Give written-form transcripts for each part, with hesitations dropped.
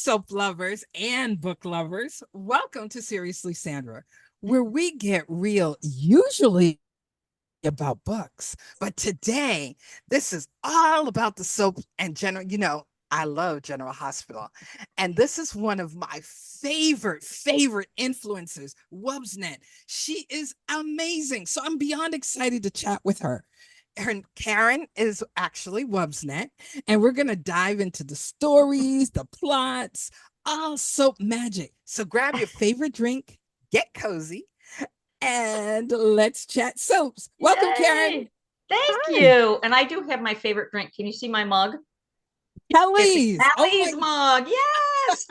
soap lovers and book lovers. Welcome to Seriously Sandra, where we get real, usually about books. But today, this is all about the soap and general. I love General Hospital. And this is one of my favorite influencers, Wubs Net. She is amazing. So I'm beyond excited to chat with her. Karen is actually Wubsnet, and we're going to dive into the stories, the plots, all soap magic. So grab your favorite drink, get cozy, and let's chat soaps. Welcome, Yay! Karen. Thank Hi. you. And I do have my favorite drink. Can you see my mug? It's a Kelly's. Oh Kelly's my, mug. Yes.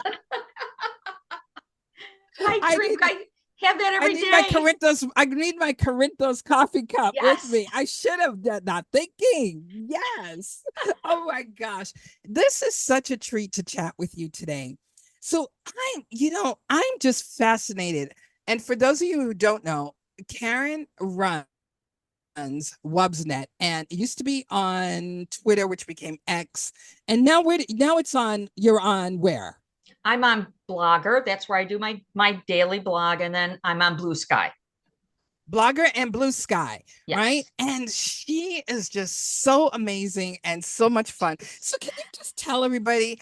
I I drink, need I have that I every need my day. Corinthos. I need my Corinthos coffee cup with Yes. me. I should have done that. Thinking. Yes. Oh my gosh. This is such a treat to chat with you today. So I'm just fascinated. And for those of you who don't know, Karen runs Wubsnet, and it used to be on Twitter, which became X. And now it's on, you're on where? I'm on Blogger. That's where I do my daily blog. And then I'm on Blue Sky. Blogger and Blue Sky, right? Yes. And she is just so amazing and so much fun. So can you just tell everybody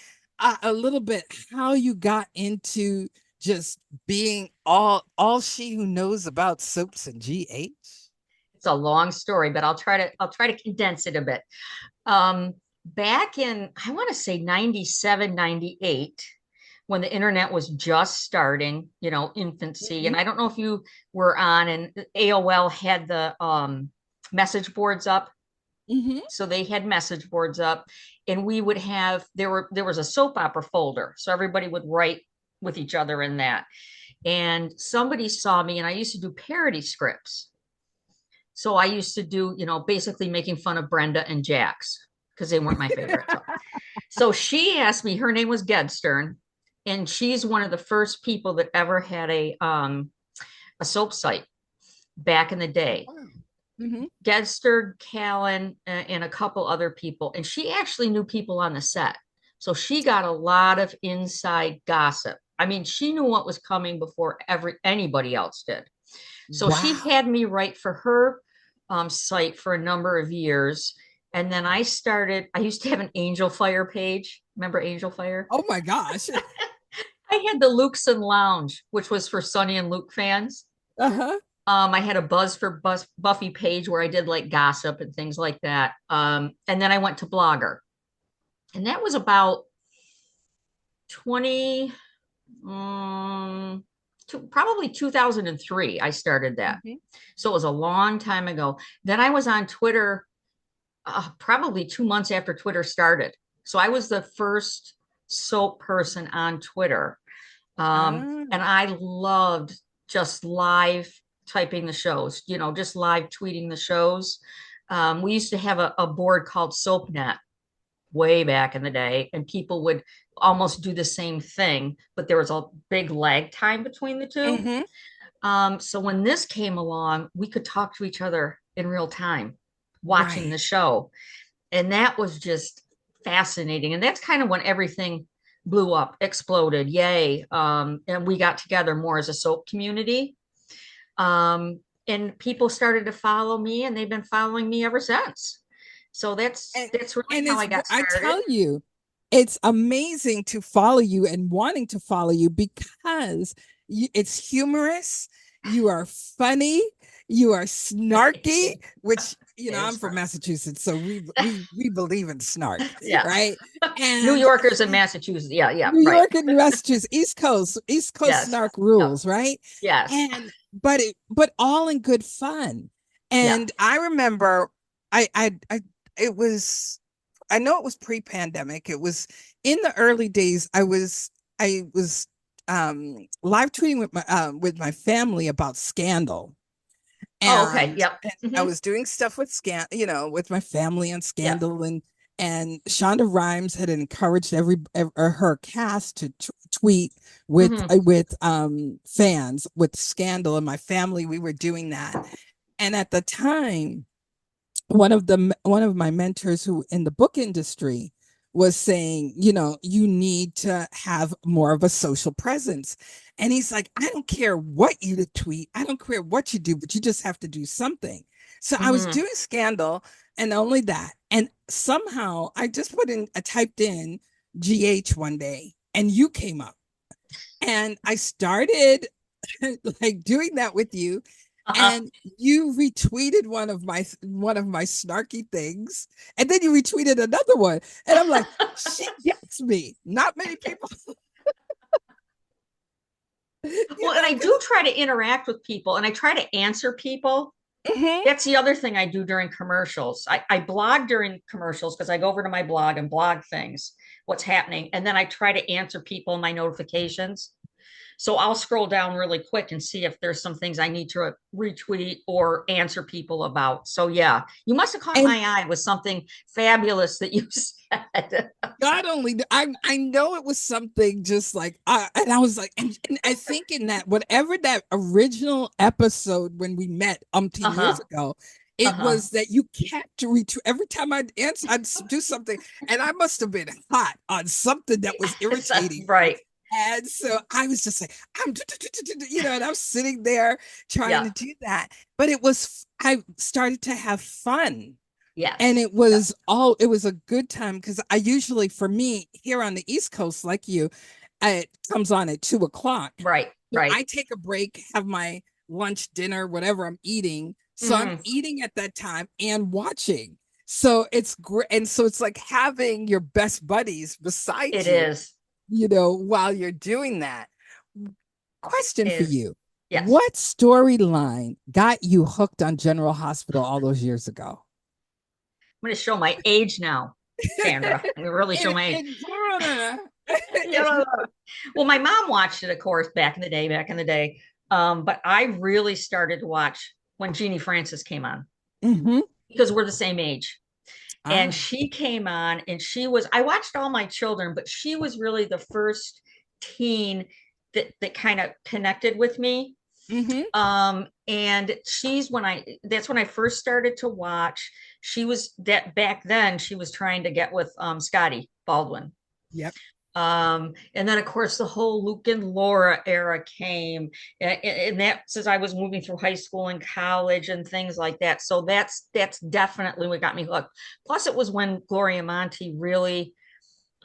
a little bit how you got into just being all she who knows about soaps and GH? It's a long story, but I'll try to condense it a bit. Um, Back in, I want to say 97, 98, when the internet was just starting, infancy. Mhm, And I don't know if you were on, and AOL had the message boards up. mhm. So they had message boards up, and we would have there was a soap opera folder. So everybody would write with each other in that. And somebody saw me, and I used to do parody scripts. So I used to do, basically making fun of Brenda and Jax because they weren't my favorite. So she asked me, her name was Gedstern, and she's one of the first people that ever had a soap site back in the day. Wow. Mhm. Gedster, Callan, and a couple other people. And she actually knew people on the set. So she got a lot of inside gossip. I mean, she knew what was coming before anybody else did. So she Wow. had me write for her site for a number of years. And then I used to have an Angel Fire page. Remember Angel Fire? Oh my gosh. I had the Lukeson Lounge, which was for Sonny and Luke fans. Uh-huh. I had a Buzz for Buffy page where I did like gossip and things like that. And then I went to Blogger, and that was about 20, probably 2003. I started that. Mhm. So it was a long time ago. Then I was on Twitter probably 2 months after Twitter started. So I was the first soap person on Twitter. And Ah, I loved just live typing the shows, just live tweeting the shows. We used to have a board called SoapNet way back in the day, and people would almost do the same thing, but there was a big lag time between the two. mhm. So when this came along, we could talk to each other in real time watching Right. the show. And that was just fascinating. And that's kind of when everything blew up, exploded. Yay. And we got together more as a soap community. Um, and people started to follow me, and they've been following me ever since. So that's and that's really and how it's I got I started. tell you, it's amazing to follow you and wanting to follow you because it's humorous, you are funny, you are snarky, which Very I'm from smart. Massachusetts, so we believe in snark, Yeah. right? New And Yorkers in Massachusetts. Yeah, yeah, New right. York and Massachusetts, East Coast Yes. snark Yep. rules, right? Yes. And but all in good fun. Yeah. And I remember I it was I know it was pre-pandemic. It was in the early days. I was live tweeting with my family about Scandal. Oh, okay. And, Yep. and I Hmm. was doing stuff with with my family on Yep. Scandal, and Shonda Rhimes had encouraged her cast to tweet Hmm. with fans with Scandal, and my family, we were doing that. And at the time, one of my mentors who in the book industry was saying, you need to have more of a social presence. And he's like, I don't care what you tweet, I don't care what you do, but you just have to do something. So I was Hmm. doing Scandal and only that. And somehow I typed in GH one day and you came up. And I started like doing that with you, Uh-huh. and you retweeted one of my snarky things, and then you retweeted another one, and I'm like, she gets me. Not many people, Well, and I do because try to interact with people and I try to answer people. mm-hmm. That's the other thing I do during commercials. I blog during commercials because I go over to my blog and blog things, what's happening. And then I try to answer people in my notifications. So I'll scroll down really quick and see if there's some things I need to retweet or answer people about. So yeah, you must have caught And my eye with something fabulous that you said. not only I know it was something just like and I was like, and I think in that whatever that original episode when we met umpteen years Uh-huh. ago, it Uh-huh. was that you kept retweet every time I'd answer, I'd do something, and I must have been hot on something that was irritating you. Right. And so I was just like, and I'm sitting there trying Yeah. to do that. But I started to have fun, and Yes. it was a good time because I usually, for me here on the East Coast, like you, it comes on at 2 o'clock. Right. So Right. I take a break, have my lunch, dinner, whatever I'm eating. So I'm Hmm. eating at that time and watching. So it's great. And so it's like having your best buddies beside It you, is. while you're doing that. Question for Is. you. Yes. What storyline got you hooked on General Hospital all those years ago? I'm going to show my age now, Sandra. I'm going to really show in my age. in Florida. Well, my mom watched it, of course, back in the day. But I really started to watch when Jeannie Francis came on Mm-hmm. because we're the same age. And Ah, she came on and I watched all my children, but she was really the first teen that kind of connected with me. mm-hmm. And that's when I first started to watch. She was that back then she was trying to get with Scotty Baldwin. Yep. And then of course the whole Luke and Laura era came, and that since I was moving through high school and college and things like that. So that's definitely what got me hooked. Plus, it was when Gloria Monty really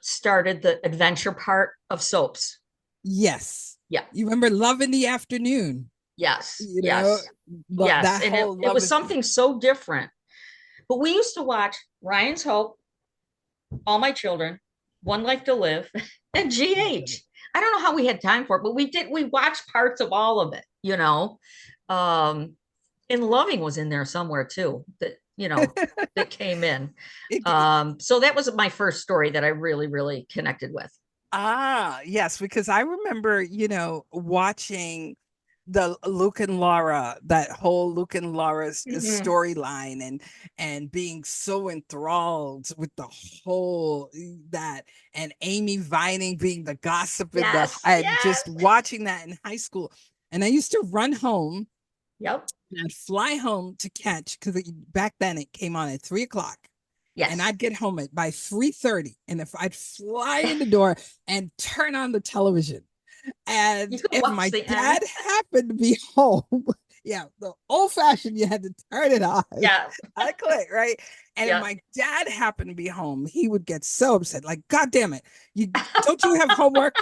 started the adventure part of soaps. Yes. Yeah. You remember Love in the Afternoon? Yes. You know, Yes. Yes. that And it, whole it Love was is. something so different. But we used to watch Ryan's Hope, All My Children, One Life to Live, and GH. I don't know how we had time for it, but we did. We watched parts of all of it, Um, and Loving was in there somewhere too, that came in. It, So that was my first story that I really, really connected with. yes, because I remember, watching the Luke and Laura, that whole Luke and Laura's Mhm. storyline, and being so enthralled with the whole that, and Amy Vining being the gossip in the Yes, and just yes. watching that in high school. And I used to run home Yep. and I'd fly home to catch, because back then it came on at 3 o'clock, and Yes. I'd get home at by 3:30. And if I'd fly in the door and turn on the television, You and could if watch my the end. dad happened to be home, yeah, the old fashioned, you had to turn it on. Yeah. I click, right? And if Yeah. my dad happened to be home, he would get so upset, like, God damn it, you don't you have homework?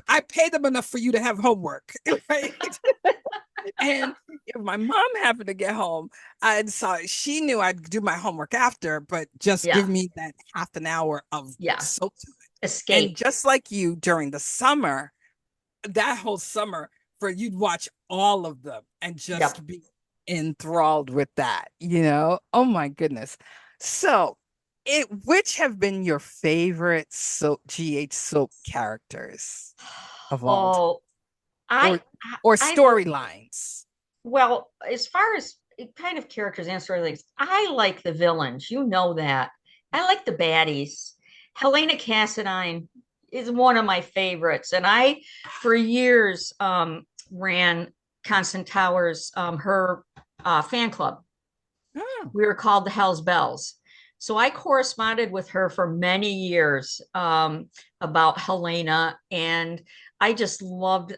I pay them enough for you to have homework, right? And if my mom happened to get home, and so she knew I'd do my homework after, but just Yeah. give me that half an hour of Yeah. soap. And Escape. just like you, during the summer, that whole summer, for you'd watch all of them and Yep. just be enthralled with that. Oh my goodness. So, which have been your favorite soap GH soap characters of all time, Oh, I or or I storylines? well, as far as kind of characters and storylines, I like the villains. You know that. I like the baddies. Helena Cassadine is one of my favorites, and I, for years, ran Constant Towers, her fan club. Oh, We were called the Hell's Bells. So I corresponded with her for many years about Helena, and I just loved.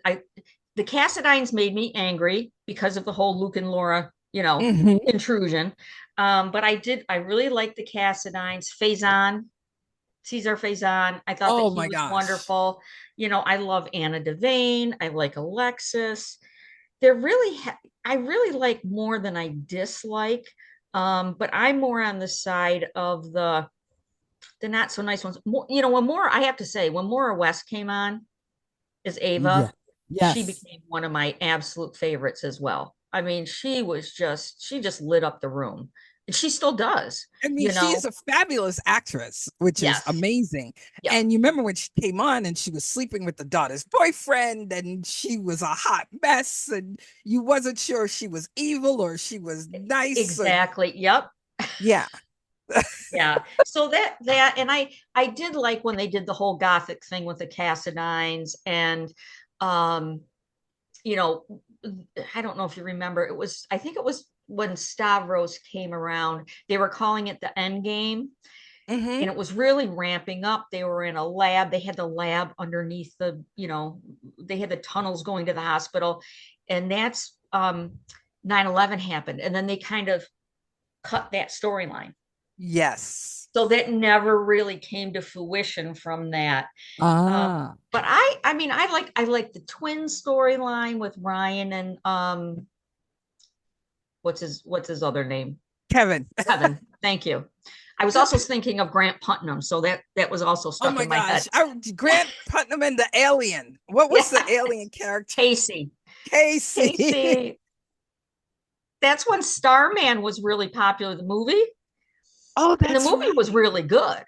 The Cassadines made me angry because of the whole Luke and Laura, Hmm. intrusion. But I really liked the Cassadines. Faison, Caesar Faison. I thought that Oh he my was gosh. wonderful. I love Anna Devane. I like Alexis. They're really, I really like more than I dislike. But I'm more on the side of the not so nice ones. More, when more, I have to say, when Maura West came on as Yeah. Ava, she Yes. became one of my absolute favorites as well. I mean, she just lit up the room. And she still does, I mean, you she is know? a fabulous actress, which is Yes. amazing. Yep. And you remember when she came on and she was sleeping with the daughter's boyfriend, and she was a hot mess, and you wasn't sure if she was evil or she was nice. Or, Exactly. Yep. yeah. Yeah. So and I did like when they did the whole gothic thing with the Cassadines and um you know I don't know if you remember, I think it was when Stavros came around, they were calling it the end game, Hmm. and it was really ramping up. They were in a lab. They had the lab underneath they had the tunnels going to the hospital, and that's 9/11 happened, and then they kind of cut that storyline. Yes. So that never really came to fruition from that. Ah, But I mean, I like the twin storyline with Ryan and what's his other name? Kevin. Kevin. Thank you. I was also thinking of Grant Putnam, so that was also Oh stuck my in my head. gosh. Grant Putnam and the alien. What was the Yeah, alien character? Casey. Casey. Casey. That's when Starman was really popular, the movie, Oh, and the that's movie was right. really good.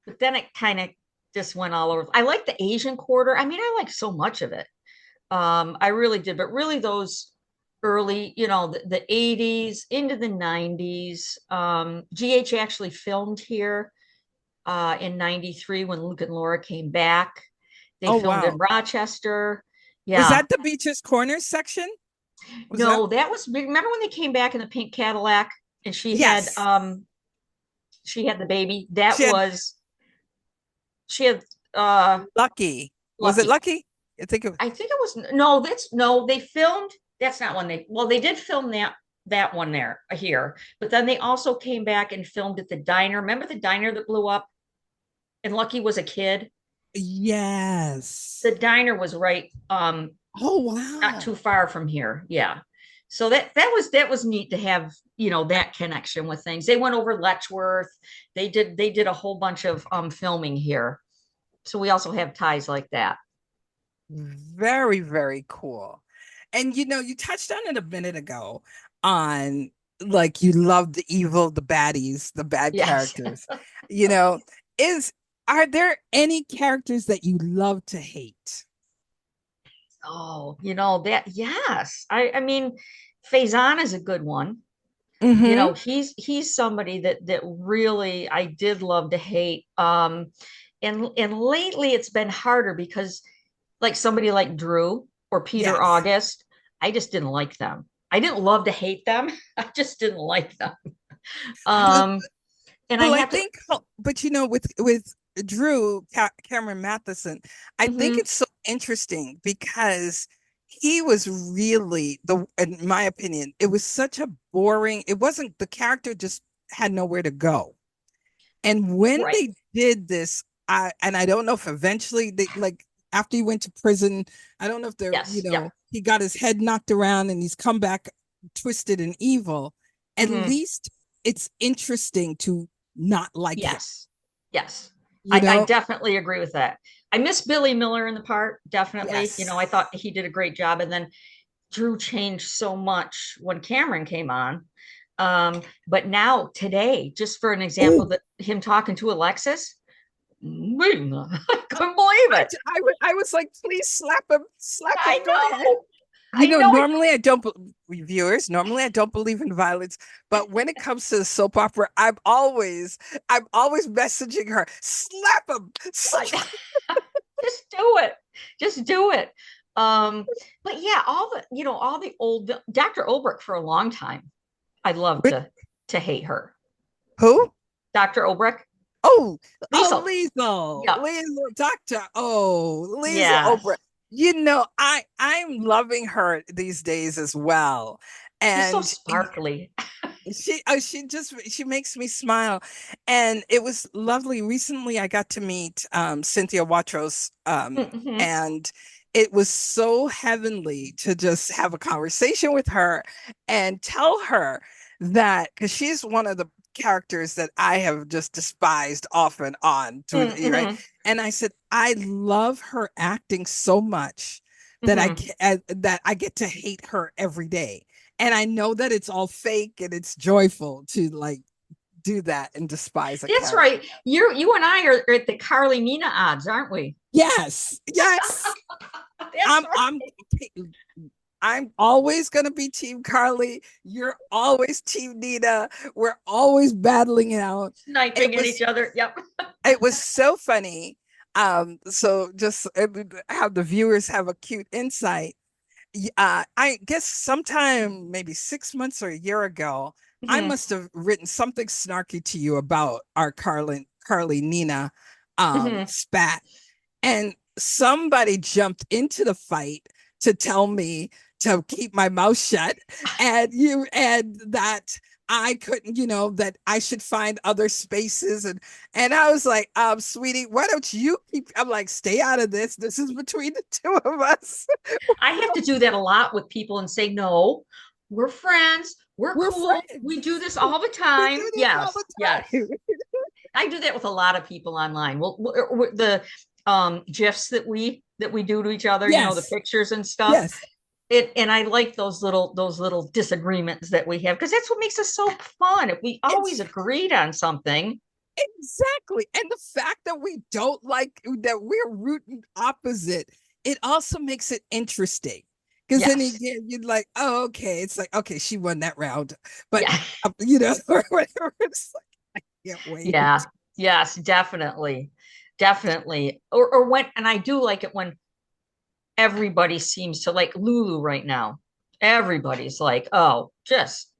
But then it kind of just went all over. I like the Asian Quarter. I mean, I like so much of it. I really did, but really those early, the 80s into the 90s. GH actually filmed here in 93 when Luke and Laura came back. They Oh, filmed in wow. Rochester. Was Yeah. that the Beaches Corners section? Was that? No, that was, remember when they came back in the pink Cadillac and Yes. she had the baby? That She had was she had uh Lucky. Was it Lucky. Lucky? I think it was. I think it was no, that's no, they filmed, that's not when they did film that one there here, but then they also came back and filmed at the diner. Remember the diner that blew up and Lucky was a kid? Yes. The diner was right Oh, not too wow. far from here. Yeah. So that was neat to have, that connection with things. They went over Letchworth. They did a whole bunch of filming here. So we also have ties like that. Very, very cool. And you touched on it a minute ago on like you love the evil, the baddies, the bad Yes. characters. You know, is are there any characters that you love to hate? Oh, that, yes. I mean, Faison is a good one. Mm-hmm. He's somebody that really I did love to hate. And lately it's been harder because like somebody like Drew or Peter Yes. August, I just didn't like them. I didn't love to hate them. I just didn't like them. Well, Um, and I well, I have to, think, but with Cameron Matheson, I think mhm, it's so interesting because he was really in my opinion, it was such a boring. It wasn't the character just had nowhere to go. And when right. they did this, I don't know if eventually they like after he went to prison, I don't know if Yes. Yep. he got his head knocked around and he's come back twisted and evil. At Hmm. least it's interesting to not like him, Yes. Yes. you I know? definitely agree with that. I miss Billy Miller in the part, definitely. I Yes. thought he did a great job. And then Drew changed so much when Cameron came on. But now today, just for an example, Oh, that him talking to Alexis, I couldn't believe it. I was like, please slap him, I go ahead. know. I know. Normally I don't, reviewers, normally I don't believe in violence, but when it comes to the soap opera, I'm always messaging her, slap him. Just do it. Just do it. Um, but yeah, all the old Dr. Ulbrich for a long time. I loved Which, to hate her. Who? Dr. Obrecht. Oh, oh, Liesel. Liesel, Yep. Liesel, Doctor. Oh, Liesel Yes. Oprah. I'm loving her these days as well, She's so and sparkly. she makes me smile, and it was lovely. Recently, I got to meet Cynthia Watros, Hmm. and it was so heavenly to just have a conversation with her and tell her that because she's one of the characters that I have just despised off and on to right. Hmm. And I said, I love her acting so much that Hmm. that I get to hate her every day. And I know that it's all fake and it's joyful to like do that and despise a That's character. right. You and I are at the Carly Nina odds, aren't we? Yes, yes. That's I'm right. I'm I'm always gonna be Team Carly. You're always Team Nina. We're always battling it out. It Sniping at each was other. Yep. it was so funny. So just have the viewers have a cute insight. I guess sometime maybe 6 months or a year ago, I Hmm. must have written something snarky to you about our Carly Nina Hmm. spat, and somebody jumped into the fight to tell me to keep my mouth shut, and that I couldn't, that I should find other spaces, and I was like, sweetie, why don't you keep? I'm like, stay out of this. This is between the two of us. I have to do that a lot with people and say, no, we're friends. We're We're cool. We do friends. this all the We time. do this all Yes. the Yes. time. I do that with a lot of people online. Well, the gifs that we do to each other, the Yes. pictures and stuff. Yes. And I like those little disagreements that we have because that's what makes us so fun. If we always It's agreed on something, exactly. And the fact that we don't like that we're rooting opposite, it also makes it interesting. Because then yes, again, you're like, oh, okay. It's like, okay, she won that round. But, yeah, or whatever. It's like, I can't wait. yeah, yes, definitely, definitely. Or when, and I do like it when everybody seems to like Lulu right now. Everybody's like, oh, just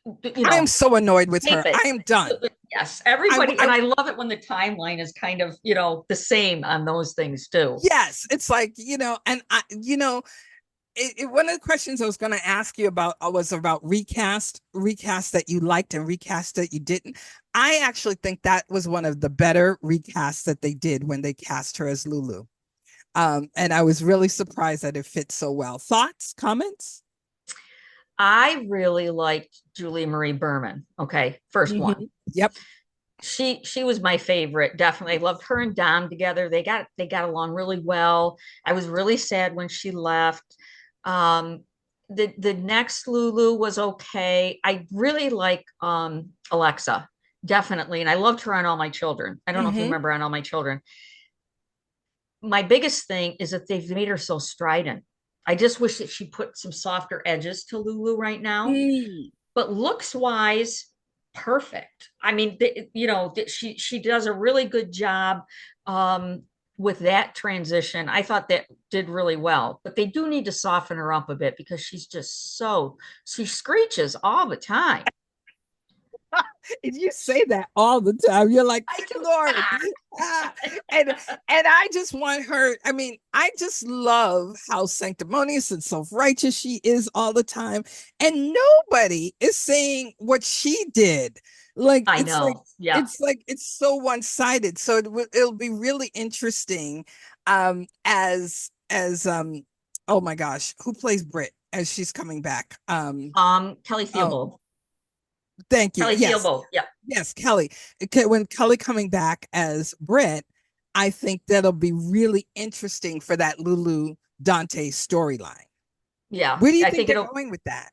you I am know, so annoyed with tape her. it. I am done. Yes, I, everybody, and I I love it when the timeline is kind of, the same on those things too. yes, it's like, and one of the questions I was going to ask you about was about recast that you liked and recast that you didn't. I actually think that was one of the better recasts that they did when they cast her as Lulu. And I was really surprised that it fits so well. Thoughts, comments? I really liked Julie Marie Berman. Okay, first one. Mm-hmm. Yep. She was my favorite. Definitely, I loved her and Dom together. They got along really well. I was really sad when she left. Um, the next Lulu was okay. I really like Alexa, definitely, and I loved her on All My Children. I don't know if you Mm-hmm. remember on All My Children. My biggest thing is that they've made her so strident. I just wish that she put some softer edges to Lulu right now. Mm. But looks wise, perfect. I mean, she does a really good job with that transition. I thought that did really well, but they do need to soften her up a bit because she screeches all the time. And you say that all the time. You're like, I do. Lord. Ah. and I just want her. I mean, I just love how sanctimonious and self-righteous she is all the time. And nobody is saying what she did. Like I know. Yeah. it's so one-sided. So it'll be really interesting as oh my gosh, who plays Brit as she's coming back? Kelly Oh, Theobald. thank you. Kelly Yes. Theobald. Yeah. Yes, Kelly. Okay, when Kelly coming back as Brit, I think that'll be really interesting for that Lulu Dante storyline. Yeah. Where do you I think think they're it'll going with that?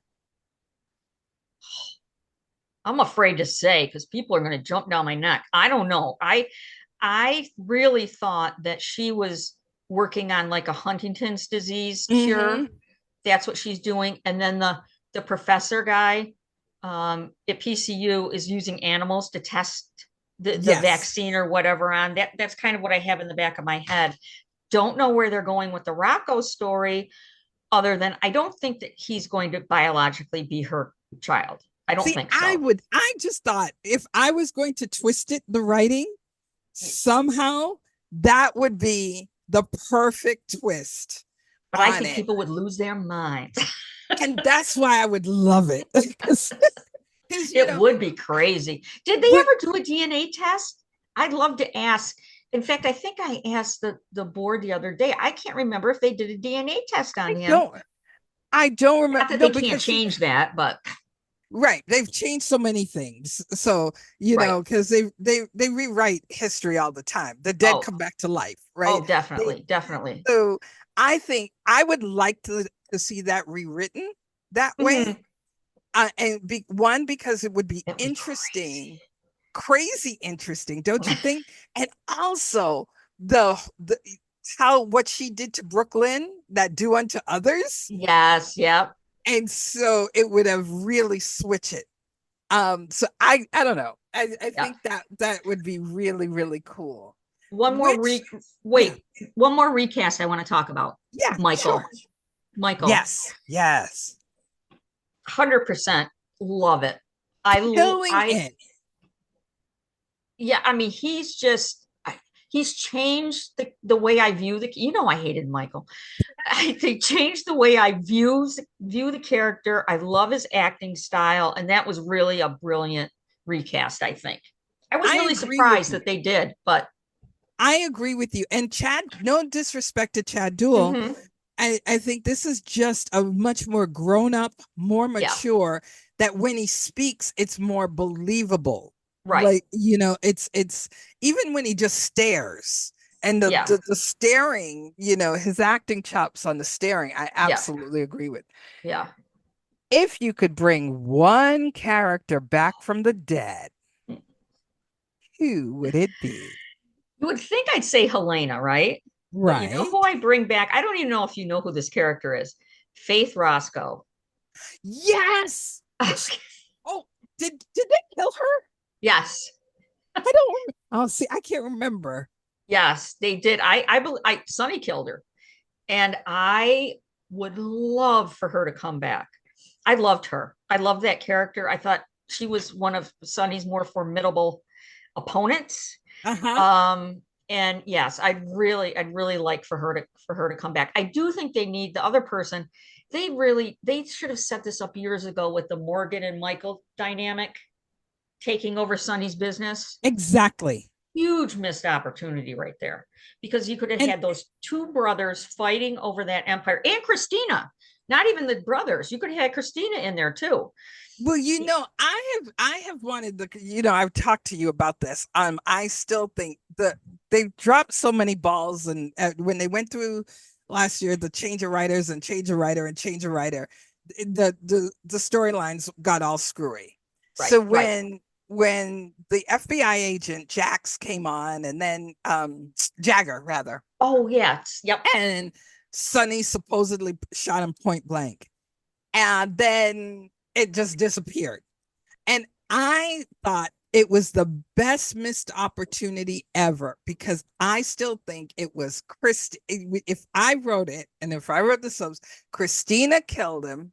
I'm afraid to say because people are going to jump down my neck. I don't know. I really thought that she was working on like a Huntington's disease cure. Mm-hmm. That's what she's doing. And then the professor guy at PCU is using animals to test the Yes. vaccine or whatever on. That's kind of what I have in the back of my head. Don't know where they're going with the Rocco story, other than I don't think that he's going to biologically be her child. I don't See, think so. I just thought if I was going to twist it, the writing, somehow that would be the perfect twist But I on think it. people would lose their minds. And that's why I would love it. Because, It would be crazy. Did they but ever do a DNA test? I'd love to ask. In fact, I think I asked the board the other day. I can't remember if they did a DNA test on I him. don't, I don't remember. Not that No, they can't because see, change that, but right, they've changed so many things. So, right. because they rewrite history all the time. The dead Oh, come back to life, right? oh, They, definitely, definitely. so I think I would like to see that rewritten that way. Mhm. One, because it would be That'd be interesting, crazy. crazy interesting, don't you think? And also the how what she did to Brooklyn, that do unto others. Yes, yep, And so it would have really switched it. So I don't know. I yep. think that would be really, really cool. One more Which, yeah, wait, one more recast I want to talk about. yeah, Michael. sure. Michael, Yes, yes. 100% love it. Killing I it. yeah, I mean, he's changed the way I view I hated Michael. They changed the way I view the character. I love his acting style, and that was really a brilliant recast, I think. I was I really agree with surprised you. that they did, but I agree with you. And Chad, no disrespect to Chad Duell, mhm, I think this is just a much more grown up, more yeah, mature, that when he speaks, it's more believable. right. Like, it's even when he just stares and Yeah, the staring, his acting chops on the staring, I yeah, absolutely agree with. yeah. If you could bring one character back from the dead, who would it be? You would think I'd say Helena, right? But you know who Right? I bring back? I don't even know if you know who this character is. Faith Roscoe. Yes. Oh, did they kill her? Yes. I don't. Oh, see, I can't remember. Yes, they did. Sonny killed her, and I would love for her to come back. I loved her. I loved that character. I thought she was one of Sonny's more formidable opponents. Uh-huh. Um, and yes, I'd really like for her to come back. I do think they need the other person. They should have set this up years ago with the Morgan and Michael dynamic taking over Sonny's business. Exactly. Huge missed opportunity right there, because you could have And had those two brothers fighting over that empire, and Christina, not even the brothers. You could have had Christina in there too. well, I have wanted I've talked to you about this. I still think that they've dropped so many balls, and when they went through last year, the change of writers and change of writer and change of writer, the storylines got all screwy. Right, So right. when the FBI agent Jax came on, and then Jagger rather, Oh yes, yep. and Sonny supposedly shot him point blank, and then it just disappeared. And I thought it was the best missed opportunity ever, because I still think it was Christy. If I wrote it, and if I wrote the subs, Christina killed him.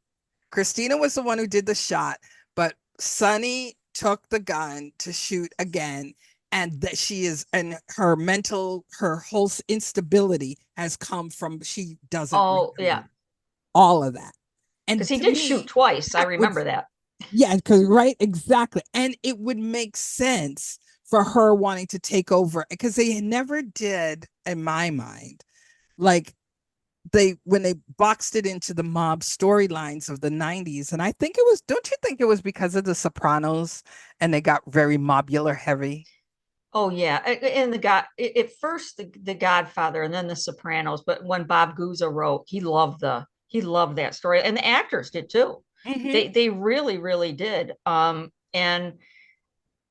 Christina was the one who did the shot, but Sonny took the gun to shoot again. And that she is, and her whole instability has come from she doesn't Oh yeah, remember all of that. because And he to did shoot me, twice. I that would, remember that. yeah, because right, exactly. And it would make sense for her wanting to take over, because they never did, in my mind, like when they boxed it into the mob storylines of the 90s. And I think it was, don't you think it was because of the Sopranos, and they got very mobular heavy? Oh yeah, and the God at first the Godfather and then the Sopranos. But when Bob Guzzo wrote, he loved that story, and the actors did too. Mm-hmm. They really did. And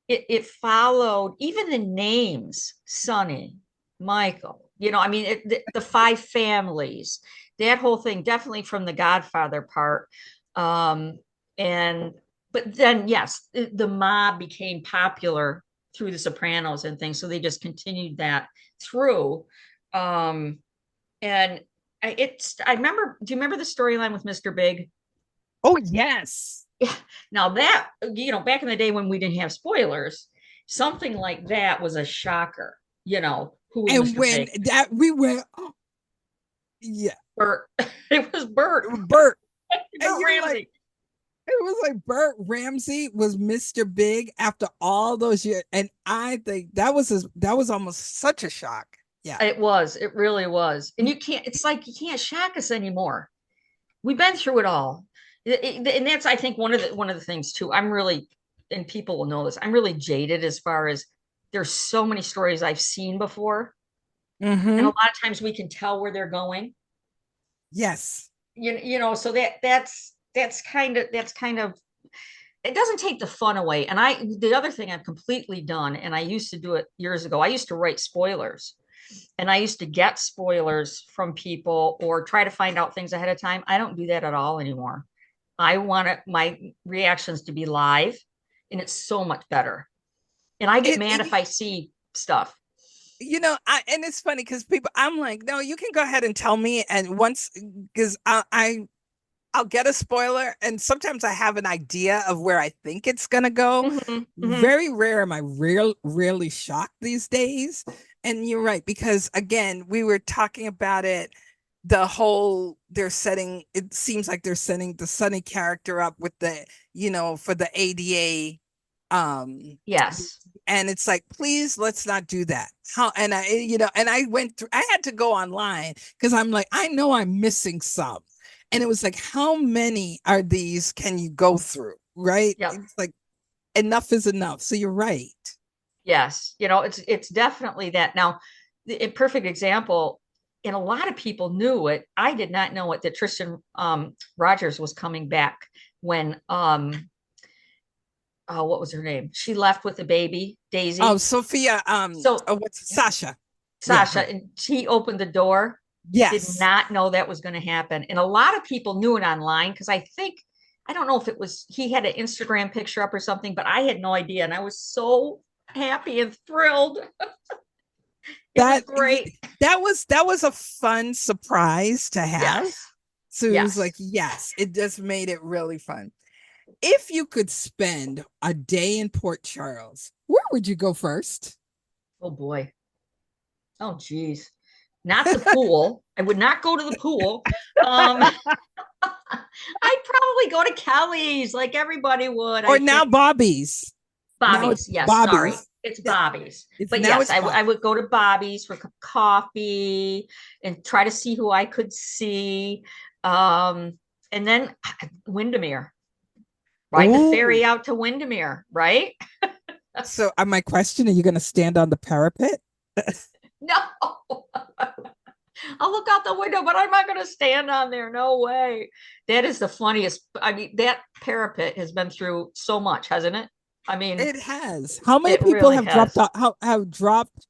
it followed even the names, Sonny, Michael. I mean, the five families, that whole thing, definitely from the Godfather part. Um, and but then yes, the mob became popular through the Sopranos and things, so they just continued that through. Um, and I remember. Do you remember the storyline with Mr. Big? Oh, yes. Yeah. Now that, back in the day when we didn't have spoilers, something like that was a shocker. Who was And Mr. when Big? that we went, oh, yeah, Bert. It was Bert. Bert, and Bert you're like, Ramsey. it was like Bert Ramsey was Mr. Big after all those years, and I think that was almost such a shock. Yeah. It was. It really was. And it's like you can't shock us anymore. We've been through it all. And that's, I think, one of the things too. I'm really, and people will know this, I'm really jaded as far as there's so many stories I've seen before. And a Mm-hmm. lot of times we can tell where they're going. Yes. So that's kind of it doesn't take the fun away. And the other thing I've completely done, and I used to do it years ago, I used to write spoilers. And I used to get spoilers from people or try to find out things ahead of time. I don't do that at all anymore. I want my reactions to be live, and it's so much better. And I get mad if I see stuff. And it's funny because people, I'm like, no, you can go ahead and tell me. And once, because I'll get a spoiler, and sometimes I have an idea of where I think it's gonna go. Mm-hmm, mm-hmm. Very rare am I really shocked these days. And you're right, because again, we were talking about it. It seems like they're setting the Sunny character up with for the ADA. Yes. And it's like, please, let's not do that. And I went through, I had to go online because I'm like, I know I'm missing some. And it was like, how many are these can you go through? Right. Yep. It's like enough is enough. So you're right. Yes. It's definitely that. Now, a perfect example, and a lot of people knew it. I did not know it, that Tristan Rogers was coming back when oh, what was her name? She left with the baby, Oh, Daisy. Sophia, So what's Sasha? Yeah, Sasha, her. and she opened the door. Did Yes. not know that was going to happen. And a lot of people knew it online because I don't know if it was, he had an Instagram picture up or something, but I had no idea. And I was so happy and thrilled. It was That great. that was a fun surprise to have. Yes. So it was Yes. like, yes, it just made it really fun. If you could spend a day in Port Charles, where would you go first? Oh boy. Oh geez. Not the pool. I would not go to the pool. I'd probably go to Kelly's like everybody would, I Or think. now Bobby's. Now it's Bobby's. Yes, sorry. Bobby's. It's Yeah, Bobby's. it's But now yes, it's I Bobby's. would go to Bobby's for coffee and try to see who I could see. And then Windermere, ride the Oh, ferry out to Windermere, right? so my question: are you going to stand on the parapet? No. I'll look out the window, but I'm not going to stand on there. No way. That is the funniest. I mean, that parapet has been through so much, hasn't it? I mean, It has. How many it people really have dropped has. off, have dropped,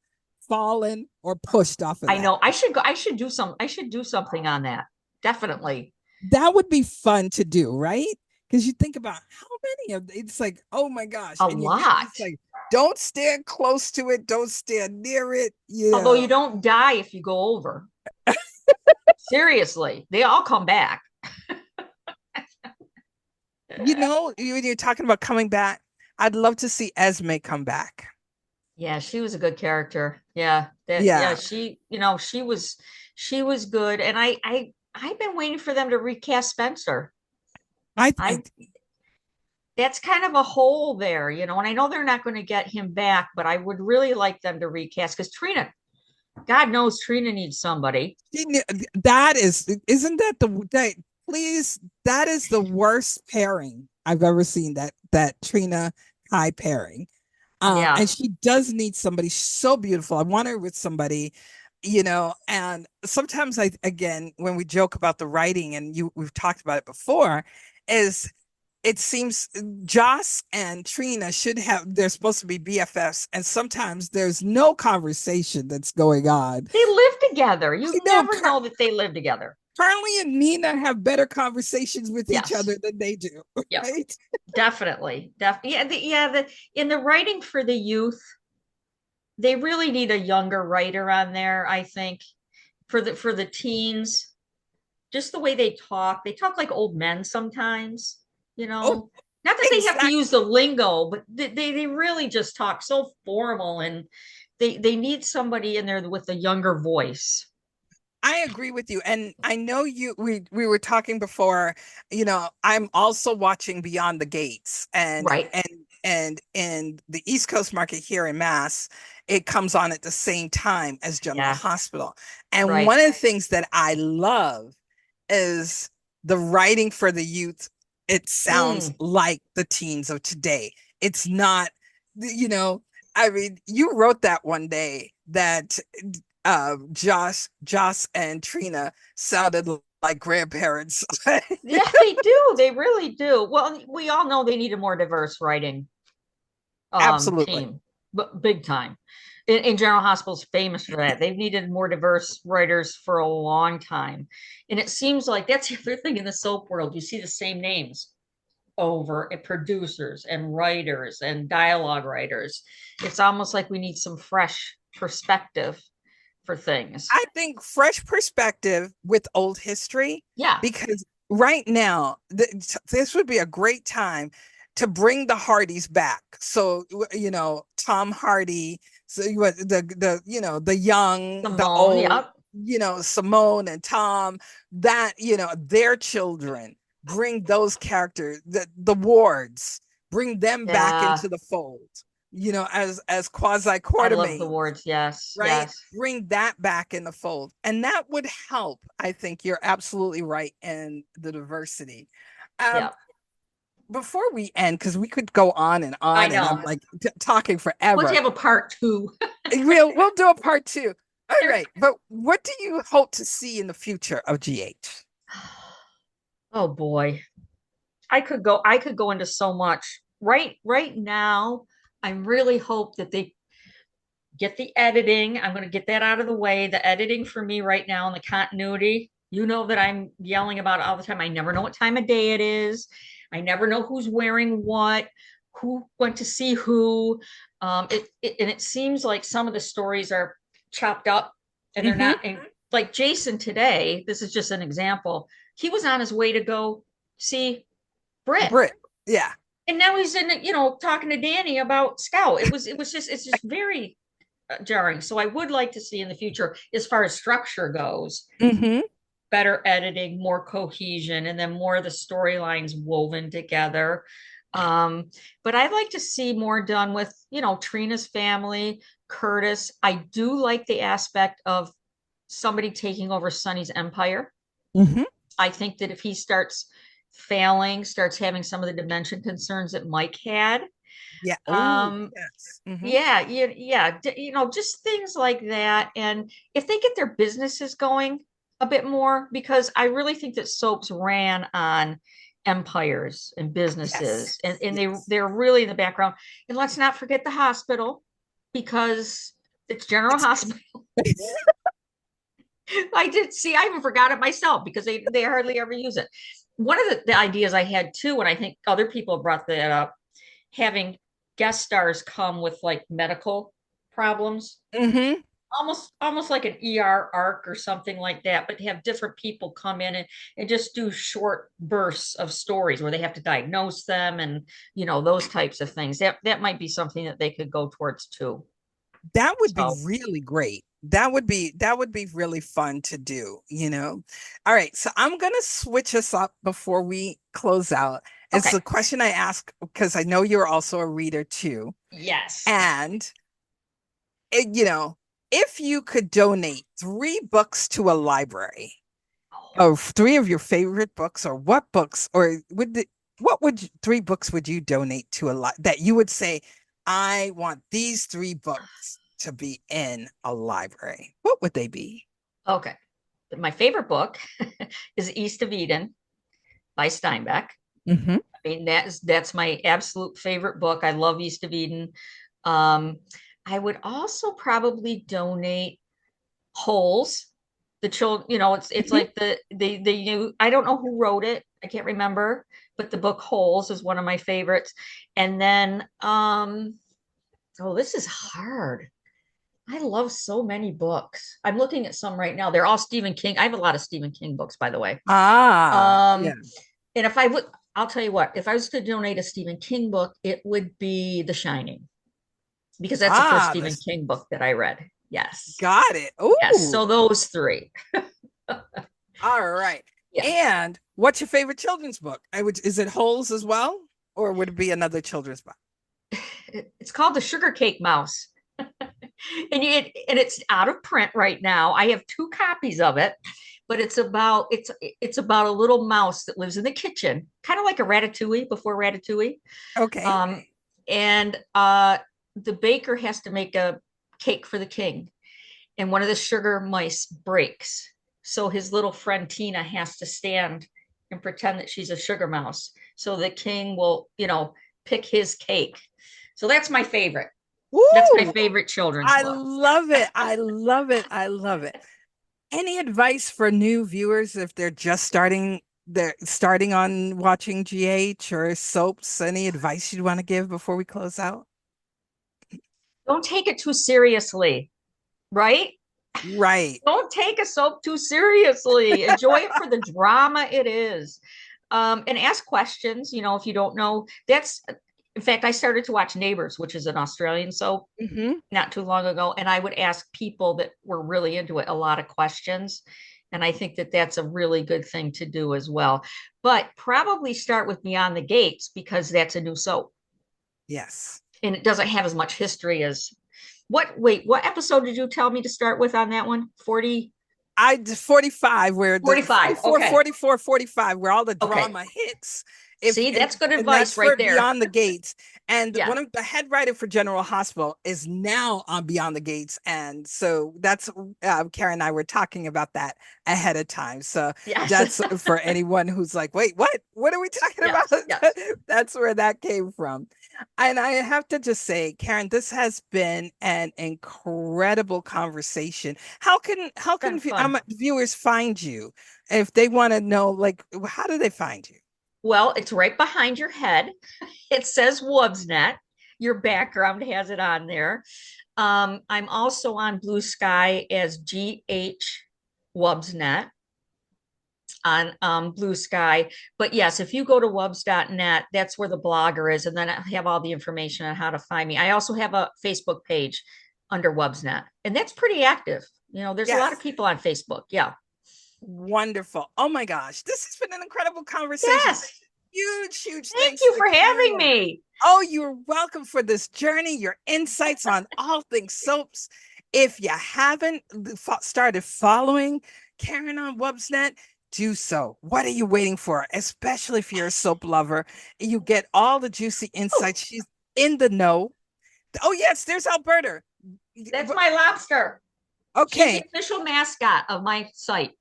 fallen, or pushed off of I that? know. I should go. I should do something on that. Definitely. That would be fun to do, right? Because you think about how many of it's like, oh my gosh, A and you get lot. this like, don't stand close to it, don't stand near it, Although you don't die if you go over. Seriously, they all come back. When you're talking about coming back, I'd love to see Esme come back. Yeah, she was a good character. Yeah, yeah, Yeah, she was good. And I've been waiting for them to recast Spencer. I I That's kind of a hole there, and I know they're not going to get him back, but I would really like them to recast because Trina, God knows Trina needs somebody. that isn't that please, that is the worst pairing I've ever seen, that Trina Kai pairing. Yeah. And she does need somebody so beautiful. I want her with somebody, and sometimes again, when we joke about the writing, and we've talked about it before, is it seems Joss and Trina they're supposed to be BFFs, and sometimes there's no conversation that's going on. They live together. I You know never know that they live together. Carly and Nina have better conversations with each Yes. other than they do, Yep. right? Definitely. In the writing for the youth, they really need a younger writer on there, I think. For the teens, just the way they talk like old men sometimes. you Oh, know, not that they have to exactly. use the lingo, but they really just talk so formal, and they need somebody in there with a younger voice. I agree with you. And I know we were talking before, I'm also watching Beyond the Gates Right. and in the East Coast market here in Mass, it comes on at the same time as General Yeah. Hospital. And Right. one of the things that I love is the writing for the youth. It sounds Mm. like the teens of today. It's not, you know, I mean, you wrote that one day that Josh and Trina sounded like grandparents. Yeah, they do. They really do. Well, we all know they need a more diverse writing Absolutely. team, but big time. And General Hospital's famous for that. They've needed more diverse writers for a long time. And it seems like that's the other thing in the soap world. You see the same names over at producers and writers and dialogue writers. It's almost like we need some fresh perspective for things. I think fresh perspective with old history, Yeah. because right now, this would be a great time to bring the Hardys back. So, Tom Hardy, so the young, the Simone, old, yep. Simone and Tom, that, their children, bring those characters, the Wards, bring them back Yeah. into the fold, as quasi I love the quartermain, words. Yes. right? Yes. Bring that back in the fold. And that would help. I think you're absolutely right in the diversity. Um, Yeah. Before we end, because we could go I and I'm know. like talking Let's forever. have a part two. We'll do a part two. All right. But what do you hope to see in the future of GH? Oh boy. I could go into so much. Right now, I really hope that they get the editing. I'm going to get that out of the way. The editing for me right now and the continuity, you know that I'm yelling about it all the time. I never know what time of day it is. I never know who's wearing what, who went to see who. And it seems like some of the stories are chopped up and they're Mm-hmm. not like Jason today. This is just an example. He was on his way to go see Britt. Brit. Yeah. And now he's in, talking to Danny about Scout. It's just very jarring. So I would like to see in the future, as far as structure goes, Mm-hmm. better editing, more cohesion, and then more of the storylines woven together. But I'd like to see more done with, Trina's family, Curtis. I do like the aspect of somebody taking over Sonny's empire. Mm-hmm. I think that if he starts failing, starts having some of the dimension concerns that Mike had, Yeah. Oh, um, yes. Mm-hmm. yeah, yeah, just things like that. And if they get their businesses going a bit more, because I really think that soaps ran on empires and Yes. businesses, and Yes. they're really in the background. And let's not forget the hospital, because it's General It's Hospital. I did see, I even forgot it myself because they hardly ever use it. One of the ideas I had too, and I think other people brought that up, having guest stars come with like medical problems, mm-hmm. almost like an ER arc or something like that, but have different people come in and just do short bursts of stories where they have to diagnose them, and those types of things. That might be something that they could go towards too. That would be So really great. That would be really fun to do. All right, so I'm gonna switch us up before we close out. It's okay. the question I ask because I know you're also a reader too. Yes. And it, you know, if you could donate 3 books to a library, or 3 of your favorite books, or what books, or what 3 books would you donate to that you would say, I want these 3 books to be in a library? What would they be? Okay. My favorite book is East of Eden by Steinbeck. Mm-hmm. I mean, that's my absolute favorite book. I love East of Eden. Um, I would also probably donate Holes. The children, it's Mm-hmm. like the new. I don't know who wrote it. I can't remember, but the book Holes is one of my favorites. And then, oh, this is hard. I love so many books. I'm looking at some right now. They're all Stephen King. I have a lot of Stephen King books, by the way. Ah, yeah. Um, and if I would, I'll tell you what, if I was to donate a Stephen King book, it would be The Shining, because that's the first Ah, Stephen this King book that I read. Yes. got it. Yes. So Ooh, those three. all right. Yeah. And what's your favorite children's book? Is it Holes as well, or would it be another children's book? It's called The Sugar Cake Mouse. And it's out of print right now. I have two copies of it, but it's about a little mouse that lives in the kitchen, kind of like a Ratatouille before Ratatouille. Okay. Um, and the baker has to make a cake for the king, and one of the sugar mice breaks. So his little friend Tina has to stand and pretend that she's a sugar mouse. So the king will, pick his cake. So that's my favorite. That's my Woo! favorite children's I book. love it. I love it. I love it. Any advice for new viewers if they're starting on watching GH or soaps? Any advice you'd want to give before we close out? Don't take it too seriously, right? Right. Don't take a soap too seriously. Enjoy it for the drama it is. And ask questions, if you don't know. In fact, I started to watch Neighbors, which is an Australian soap, Hmm. not too long ago. And I would ask people that were really into it a lot of questions. And I think that that's a really good thing to do as well. But probably start with Beyond the Gates, because that's a new soap Yes. and it doesn't have as much history as what episode did you tell me to start with on that one? 40, I 45 where the 45. 44, Okay. 44, 45 where all the Okay. drama hits. If See, that's good and that's advice for right there. Beyond the Gates. And Yeah. one of the head writer for General Hospital is now on Beyond the Gates. And so that's Karen and I were talking about that ahead of time. So Yes. that's for anyone who's like, wait, what? What are we talking about? Yes. Yes. That's where that came from. And I have to just say, Karen, this has been an incredible conversation. How can Been fun. viewers find you if they want to know, like, how do they find you? Well, it's right behind your head. It says Wubsnet. Your background has it on there. I'm also on Blue Sky as GH Wubsnet on Blue Sky. But yes, if you go to wubs.net, that's where the blogger is. And then I have all the information on how to find me. I also have a Facebook page under Wubsnet, and that's pretty active. There's a lot of Yes. people on Facebook. Yeah. Wonderful. Oh my gosh. This has been an incredible conversation. Yes. Huge, huge Thank thanks you to for having Karen. me. Oh, you're welcome for this journey, your insights on all things soaps. If you haven't started following Karen on Wubsnet, do so. What are you waiting for? Especially if you're a soap lover. You get all the juicy Oh, insights. She's in the know. Oh, yes, there's Alberta. that's my lobster. She's the Okay, official mascot of my site.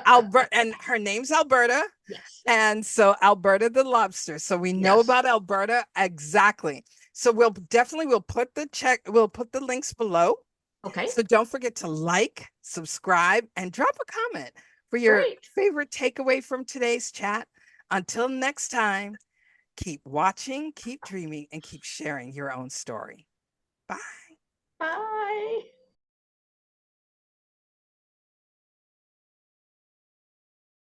Alberta, and her name's Alberta. Yes. And so Alberta the lobster. So we know Yes. about Alberta exactly. So we'll put the links below. Okay. So don't forget to like, subscribe, and drop a comment for your Great. favorite takeaway from today's chat. Until next time, keep watching, keep dreaming, and keep sharing your own story. Bye. Bye.